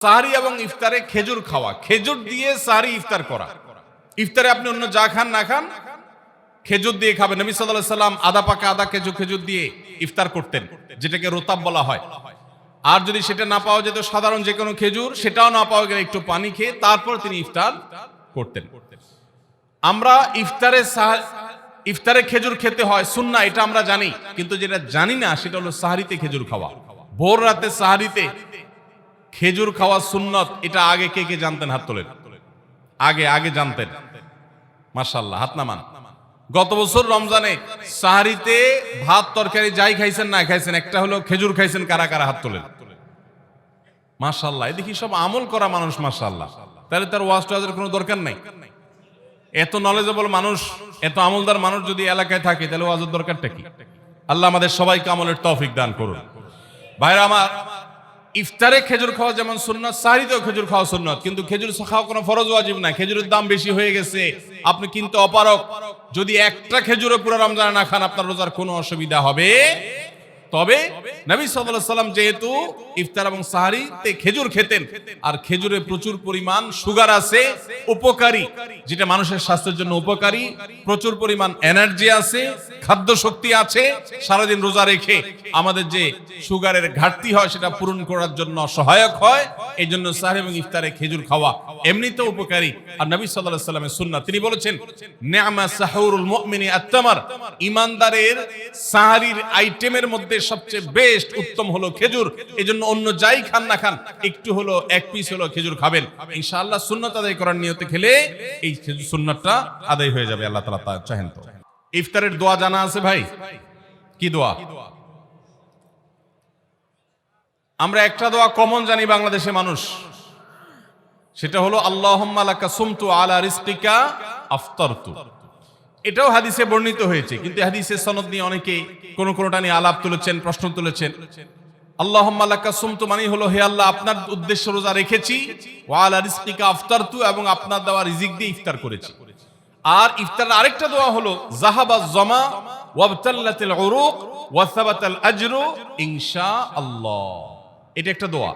সাহরি এবং ইফতারে খেজুর খাওয়া, খেজুর দিয়ে সাহরি ইফতার করা। ইফতারে আপনি অন্য যা খান না খান, খেজুর দিয়ে খাবেন। নবী সাল্লাল্লাহু আলাইহি সাল্লাম আদা পাকা আদা খেজুর দিয়ে ইফতার করতেন, যেটাকে রোতাব বলা হয়। আর যদি সেটা না পাওয়া যেত, সাধারণ যে কোনো খেজুর, সেটাও না পাওয়া গেলে একটু পানি খেয়ে তারপর তিনি ইফতার করতেন। আমরা ইফতারে খেজুর খেতে হয় সুন্নাহ, এটা আমরা জানি, কিন্তু যেটা জানি না সেটা হলো সাহরিতে খেজুর খাওয়া। ভোর রাতে সাহরিতে খেজুর খাওয়া সুন্নত, এটা আগে কে কে জানতেন? হাত তোলেন। আগে জানতেন? মাশাআল্লাহ, হাত নামান। গত বছর রমজানে সাহরিতে ভাত তরকারি যাই খাইছেন না খাইছেন, একটা হলো খেজুর খাইছেন, কারা কারা হাত তোলেন? মাশাআল্লাহ, দেখি সব আমল করা মানুষ, মাশাআল্লাহ। তাহলে তার ওয়াজ টোয়াজের কোনো দরকার নাই। এত নলেজেবল মানুষ, এত আমলদার মানুষ যদি এলাকায় থাকে, তাহলে ওয়াজের দরকারটা কি? আল্লাহ আমাদের সবাইকে আমলের তৌফিক দান করুন। ভাইরা আমার, ইফতারে খেজুর খাওয়া যেমন সুন্নাত, সাহরিতেও খেজুর খাওয়া সুন্নাত, কিন্তু খেজুর খাওয়া কোনো ফরজ ওয়াজিব না। খেজুরের দাম বেশি হয়ে গেছে, আপনি কিনতে অপারগ। যদি একটা খেজুরও পুরো রমজানে না খান, আপনার রোজার কোনো অসুবিধা হবে। তবে নবী সাল্লাল্লাহু আলাইহি সাল্লাম যেহেতু ইফতার এবং সাহরিতে খেজুর খেতেন, আর খেজুরে প্রচুর পরিমাণ সুগার আছে, উপকারী, যেটা মানুষের স্বাস্থ্যের জন্য উপকারী, প্রচুর পরিমাণ এনার্জি আছে, খাদ্য শক্তি আছে, সারাদিন রোজা রেখে আমাদের যে সুগারের ঘাটতি হয় সেটা পূরণ করার জন্য সহায়ক হয়। এই জন্য সাহরি এবং ইফতারে খেজুর খাওয়া এমনিতেও উপকারী। আর নবী সাল্লাল্লাহু আলাইহি সাল্লামের সুন্নাহ, তিনি বলেছেন, নি'মা সাহুরুল মুমিনি আত-তামার, ঈমানদারের সাহরির আইটেমের মধ্যে সবচেয়ে বেস্ট, উত্তম হলো খেজুর। এজন্য অন্য যাই খান না খান, একটু হলো, এক পিস হলো খেজুর খাবেন। ইনশাআল্লাহ সুন্নাত আদায় করার নিয়তে খেলে এই খেজুর সুন্নাতটা আদায় হয়ে যাবে। আল্লাহ তাআলা তা চাহেন। তো ইফতারের দোয়া জানা আছে ভাই? কি দোয়া? আমরা একটা দোয়া কমন জানি বাংলাদেশে মানুষ, সেটা হলো আল্লাহুম্মা লাকা সুমতু আলা রিজকিকা আফতারতু। এটাও হাদিসে বর্ণিত হয়েছে, কিন্তু হাদিসের সনদ নিয়ে অনেকে কোনটা নিয়ে আলাপ তুলেছেন, প্রশ্ন তুলেছেন। আল্লাহুম্মা লাকা সুমতু মানে হলো, হে আল্লাহ, আপনার উদ্দেশ্যে রোজা রেখেছি, ওয়া আলা রিজকিকা আফতারতু, এবং আপনার দেওয়া রিজিক দিয়ে ইফতার করেছি। আর ইফতারের আরেকটা দোয়া হলো যাহাবাজ জামা ওয়াবতাল্লাতিল উরুক ওয়া সাবাতাল আজরু ইনশাআল্লাহ। এটা একটা দোয়া।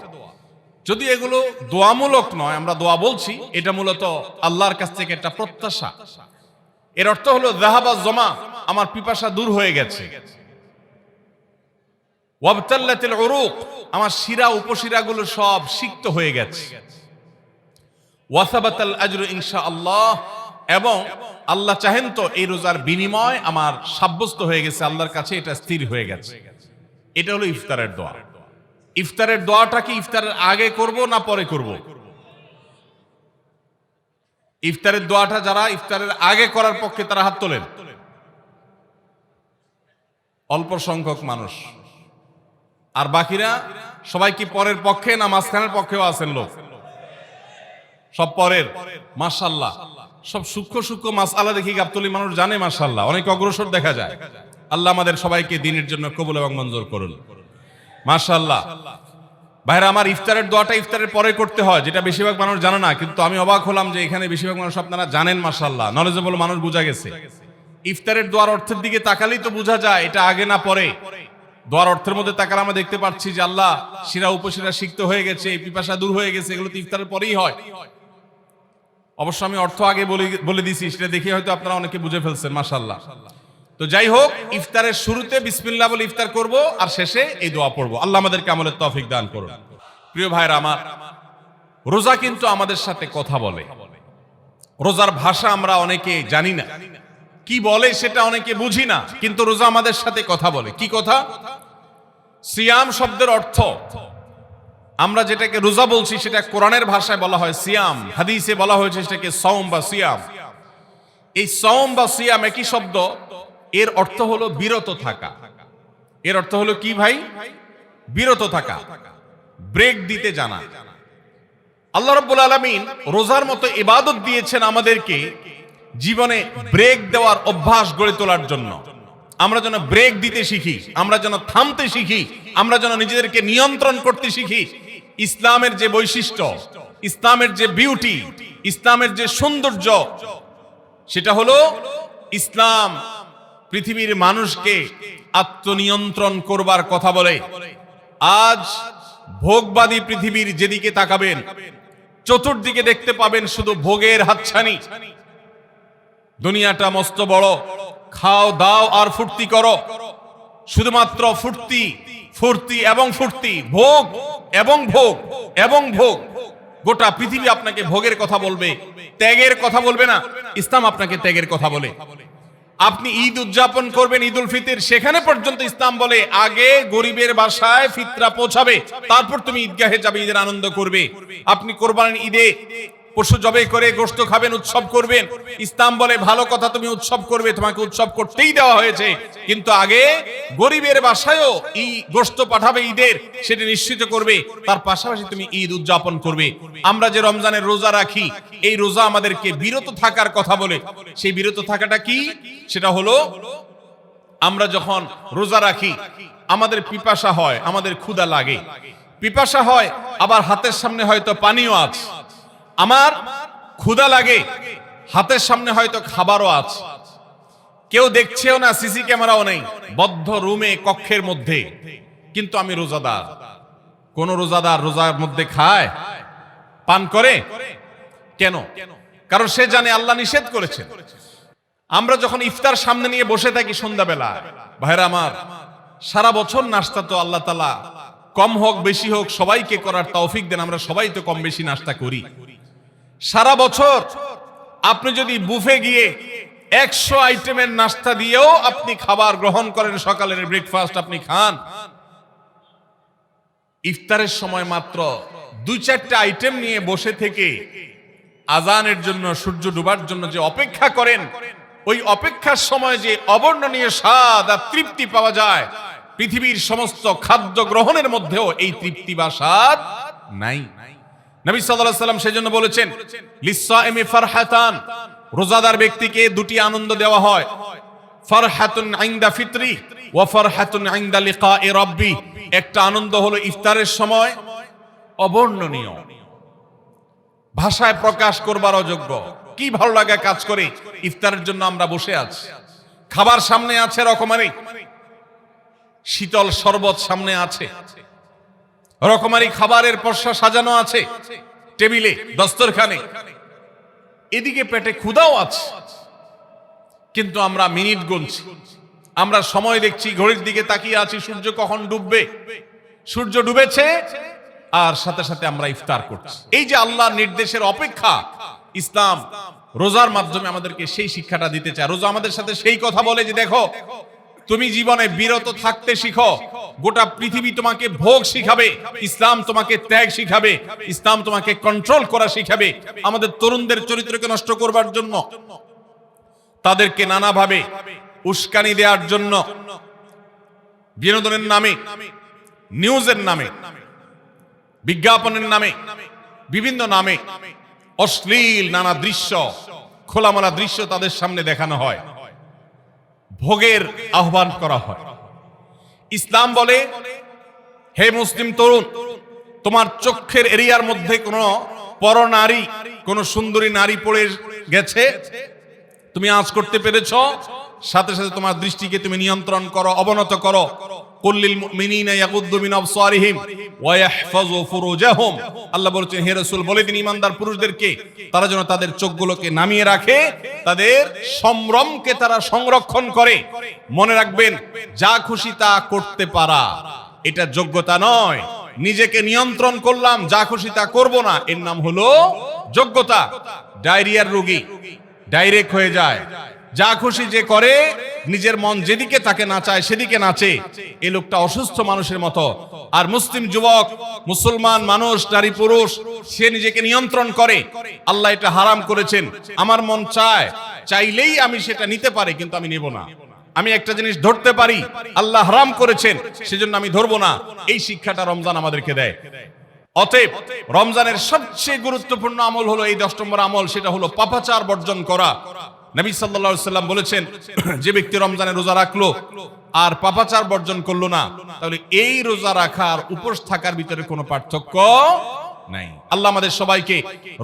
যদি এগুলো দোয়ামূলক নয়, আমরা দোয়া বলছি, এটা মূলত আল্লাহর কাছ থেকে একটা প্রত্যাশা। এর অর্থ হলো যাহাবাজ জামা, আমার পিপাসা দূর হয়ে গেছে, ওয়াবতাল্লাতিল উরুক, আমার শিরা উপশিরাগুলো সব সিক্ত হয়ে গেছে, ওয়া সাবাতাল আজরু ইনশাআল্লাহ, এবং আল্লাহ চাহেন তো এই রোজার বিনিময় আমার সাব্যস্ত হয়ে গেছে আল্লাহর কাছে, এটা স্থির হয়ে গেছে। এটা হলো ইফতারের দোয়া। ইফতারের দোয়াটা কি ইফতারের আগে করব না পরে করব? ইফতারের দোয়াটা যারা ইফতারের আগে করার পক্ষে তারা হাত তোলেন। অল্প সংখ্যক মানুষ। আর বাকিরা সবাই কি পরের পক্ষে না মাঝখানের পক্ষেও আছেন লোক? সব পরের। মাশাআল্লাহ, সব সূক্ষ্ম মাসআলা দেখি গাবতলী মানুষ জানে, মাশাআল্লাহ, অনেক অগ্রসর দেখা যায়। আল্লাহ আমাদের সবাইকে দ্বীনের জন্য কবুল এবং মঞ্জুর করুন। মাশাআল্লাহ। ভাইরা আমার, ইফতারের দোয়াটা ইফতারের পরে করতে হয়, যেটা বেশিরভাগ মানুষ জানে না, কিন্তু আমি অবাক হলাম যে এখানে বেশিরভাগ মানুষ আপনারা জানেন। মাশাআল্লাহ, নলেজেবল মানুষ, বোঝা গেছে। ইফতারের দোয়ার অর্থের দিকে তাকালেই তো বোঝা যায় এটা আগে না পরে। দোয়ার অর্থের মধ্যে তাকালে আমরা দেখতে পাচ্ছি যে আল্লাহ শিরা উপশিরা সিক্ত হয়ে গেছে, পিপাসা দূর হয়ে গেছে, এগুলো তো ইফতারের পরেই হয়। অবশ্য আমি অর্থ আগে বলে দিছি, সেটা দেখে হয়তো আপনারা অনেকে বুঝে ফেলছেন। মাশাআল্লাহ। তো যাই হোক, ইফতারের শুরুতে বিসমিল্লাহ বলে ইফতার করব, আর শেষে এই দোয়া পড়বো। আল্লাহ আমাদেরকে আমলের তৌফিক দান করুন। প্রিয় ভাইরা আমার, রোজা কিন্তু আমাদের সাথে কথা বলে। রোজার ভাষা আমরা অনেকে জানি না, কি বলে সেটা অনেকে বুঝি না, কিন্তু রোজা আমাদের সাথে কথা বলে। কি কথা? সিয়াম শব্দের অর্থ, আমরা যেটাকে রোজা বলছি সেটা কোরআনের ভাষায় বলা হয় সিয়াম, হাদিসে বলা হয়েছে সেটাকে সাওম বা সিয়াম। এই সাওম বা সিয়াম একই শব্দ, এর অর্থ হলো বিরত থাকা। এর অর্থ হলো কি ভাই? বিরত থাকা, ব্রেক দিতে জানা। আল্লাহ রাব্বুল আলামিন রোজার মতো ইবাদত দিয়েছেন আমাদেরকে জীবনে ব্রেক দেওয়ার অভ্যাস গড়ে তোলার জন্য। আমরা যেন ব্রেক দিতে শিখি, আমরা যেন থামতে শিখি, আমরা যেন নিজেদেরকে নিয়ন্ত্রণ করতে শিখি। ইসলামের যে বৈশিষ্ট্য, ইসলামের যে বিউটি, ইসলামের যে সৌন্দর্য, সেটা হলো ইসলাম পৃথিবীর মানুষকে আত্মনিয়ন্ত্রণ করবার কথা বলে। আজ ভোগবাদী পৃথিবীর যেদিকে তাকাবেন চতুর্দিকে দেখতে পাবেন শুধু ভোগের হাতছানি। দুনিয়াটা মস্ত বড়, খাও দাও আর ফুর্তি করো, শুধুমাত্র ফুর্তি ফুর্তি এবং ফুর্তি, ভোগ এবং ভোগ এবং ভোগ। গোটা পৃথিবী আপনাকে ভোগের কথা বলবে, ত্যাগের কথা বলবে না। ইসলাম আপনাকে ত্যাগের কথা বলে। আপনি ঈদ উদযাপন করবেন, ঈদ উল ফিতর, সেখানে পর্যন্ত ইসলাম বলে আগে গরিবের বাসায় ফিতরা পৌঁছাবে, তারপর তুমি ঈদগাহে যাবে, ঈদের আনন্দ করবে। আপনি কোরবানির ঈদে পশু জবাই করে গোশত খাবেন, উৎসব করবেন। ইসলাম বলে ভালো কথা, তুমি উৎসব করবে, তোমাকে উৎসব করতেই দেওয়া হয়েছে, কিন্তু আগে গরিবের বাসায়ও গোশত পাঠাবে ঈদের, সেটা নিশ্চিত করবে, তার পাশাপাশি তুমি ঈদ উদযাপন করবে। আমরা যে রমজানের রোজা রাখি, এই রোজা আমাদেরকে বিরত থাকার কথা বলে। সেই বিরত থাকাটা কি? সেটা হলো আমরা যখন রোজা রাখি আমাদের পিপাসা হয়, আমাদের ক্ষুধা লাগে, পিপাসা হয়, আবার হাতের সামনে হয়তো পানিও আছে। আমার ক্ষুধা লাগে, হাতের সামনে হয়তো খাবারও আছে, কেউ দেখছেও না, সিসি ক্যামেরাও নেই, বদ্ধ রুমে কক্ষের মধ্যে, কিন্তু আমি রোজাদার। কোন রোজাদার রোজার মধ্যে খায়, পান করে? কেন? কারণ সে জানে আল্লাহ নিষেধ করেছেন। আমরা যখন ইফতার সামনে নিয়ে বসে থাকি সন্ধ্যাবেলা, ভাইরা আমার, সারা বছর নাস্তা তো আল্লাহ তাআলা কম হোক বেশি হোক সবাইকে করার তৌফিক দেন। আমরা সবাই তো কম বেশি নাস্তা করি সারা বছর। আপনি যদি বুফে গিয়ে 100 আইটেমের নাস্তা দিয়েও আপনি খাবার গ্রহণ করেন, সকালের ব্রেকফাস্ট আপনি খান, ইফতারের সময় মাত্র 2-4টা আইটেম নিয়ে বসে থেকে আজানের জন্য, সূর্য ডুবার জন্য যে অপেক্ষা করেন, ওই অপেক্ষার সময় যে অবর্ণনীয় স্বাদ আর তৃপ্তি পাওয়া যায়, পৃথিবীর সমস্ত খাদ্য গ্রহণের মধ্যেও এই তৃপ্তি বা স্বাদ নাই। নবী সাল্লাল্লাহু আলাইহি ওয়াসাল্লাম সেজন্য বলেছেন, লিসসাইমি ফারহাতান, রোজাদার ব্যক্তিকে দুটি আনন্দ দেওয়া হয়, ফারহাতুন ইনদা ফিতরি ওয়া ফারহাতুন ইনদা লিকাই রাব্বি। একটা আনন্দ হলো ইফতারের সময়, অবর্ণনীয়, ভাষায় প্রকাশ করবার অযোগ্য। কি ভালো লাগা কাজ করে, ইফতারের জন্য আমরা বসে আছি, খাবার সামনে আছে, রকমারি শীতল শরবত সামনে আছে, রকমারি খাবারের পসরা সাজানো আছে টেবিলে, দস্তরখানে, এদিকে পেটে ক্ষুধাও আছে, কিন্তু আমরা মিনিট গুনছি, আমরা সময় দেখছি, ঘড়ির দিকে তাকিয়ে আছি, সূর্য কখন ডুববে। সূর্য ডুবেছে আর সাথে সাথে আমরা ইফতার করছি। এই যে আল্লাহর নির্দেশের অপেক্ষা, ইসলাম রোজার মাধ্যমে আমাদেরকে সেই শিক্ষাটা দিতে চায়। রোজা আমাদের সাথে সেই কথা বলে যে দেখো, তুমি জীবনে বিরত থাকতে শিখো, গোটা পৃথিবী তোমাকে ভোগ শিখাবে, ইসলাম তোমাকে ত্যাগ শিখাবে, ইসলাম তোমাকে কন্ট্রোল করা শিখাবে। আমাদের তরুণদের চরিত্রকে নষ্ট করবার জন্য, তাদেরকে নানাভাবে উস্কানি দেওয়ার জন্য, বিনোদনের নামে, নিউজের নামে, বিজ্ঞাপনের নামে, বিভিন্ন নামে অশ্লীল নানা দৃশ্য, খোলামেলা দৃশ্য তাদের সামনে দেখানো হয়, ভোগের আহ্বান করা হয়। ইসলাম বলে, হে মুসলিম তরুণ, তোমার চোখের এরিয়ার মধ্যে কোন পরনারী, কোন সুন্দরী নারী পড়ে গেছে, তুমি আঁচ করতে পেরেছ, সাথে সাথে তোমার দৃষ্টিকে তুমি নিয়ন্ত্রণ করো, অবনত করো। কুল্লিল মুমিনিনা ইয়াগুদ্দু মিন আবসারিহিম ওয়া ইয়াহফাযু ফুরুজাহুম। আল্লাহ বলেছেন, হে রাসূল বলে দিন ইমানদার পুরুষদেরকে, তারা যেন তাদের চোখগুলোকে নামিয়ে রাখে, তাদের সম্ভ্রমকে তারা সংরক্ষণ করে। মনে রাখবেন, যা খুশি তা করতে পারা এটা যোগ্যতা নয়। নিজেকে নিয়ন্ত্রণ করলাম, যা খুশি তা করব না, এর নাম হলো যোগ্যতা। ডায়রিয়ার রোগী ডাইরেক্ট হয়ে যায়, যা খুশি যে করে, নিজের মন যেদিকে তাকে নাচায় সেদিকে নাচে, এই লোকটা অসুস্থ মানুষের মতো। আর মুসলিম যুবক, মুসলমান মানুষ, নারী পুরুষ, সে নিজেকে নিয়ন্ত্রণ করে। আল্লাহ এটা হারাম করেছেন, আমার মন চায়, চাইলেই আমি সেটা নিতে পারি, কিন্তু আমি নেব না। আমি একটা জিনিস ধরতে পারি, আল্লাহ হারাম করেছেন, সেজন্য আমি ধরবো না। এই শিক্ষাটা রমজান আমাদেরকে দেয়। অতএব রমজানের সবচেয়ে গুরুত্বপূর্ণ আমল হলো এই 10 নম্বর আমল, সেটা হলো পাপাচার বর্জন করা। নবী সাল্লাল্লাহু আলাইহি ওয়াসাল্লাম বলেছেন, যে ব্যক্তি রমজানে রোজা রাখলো আর পাপাচার বর্জন করলো না, তাহলে এই রোজা রাখার উপোস থাকার ভিতরে কোনো পার্থক্য নাই। আল্লাহ আমাদের সবাইকে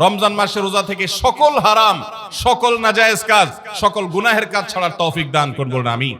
রমজান মাসে রোজা থেকে সকল হারাম, সকল নাজায়েজ কাজ, সকল গুনাহের কাজ ছাড়ার তৌফিক দান করুন। আমিন।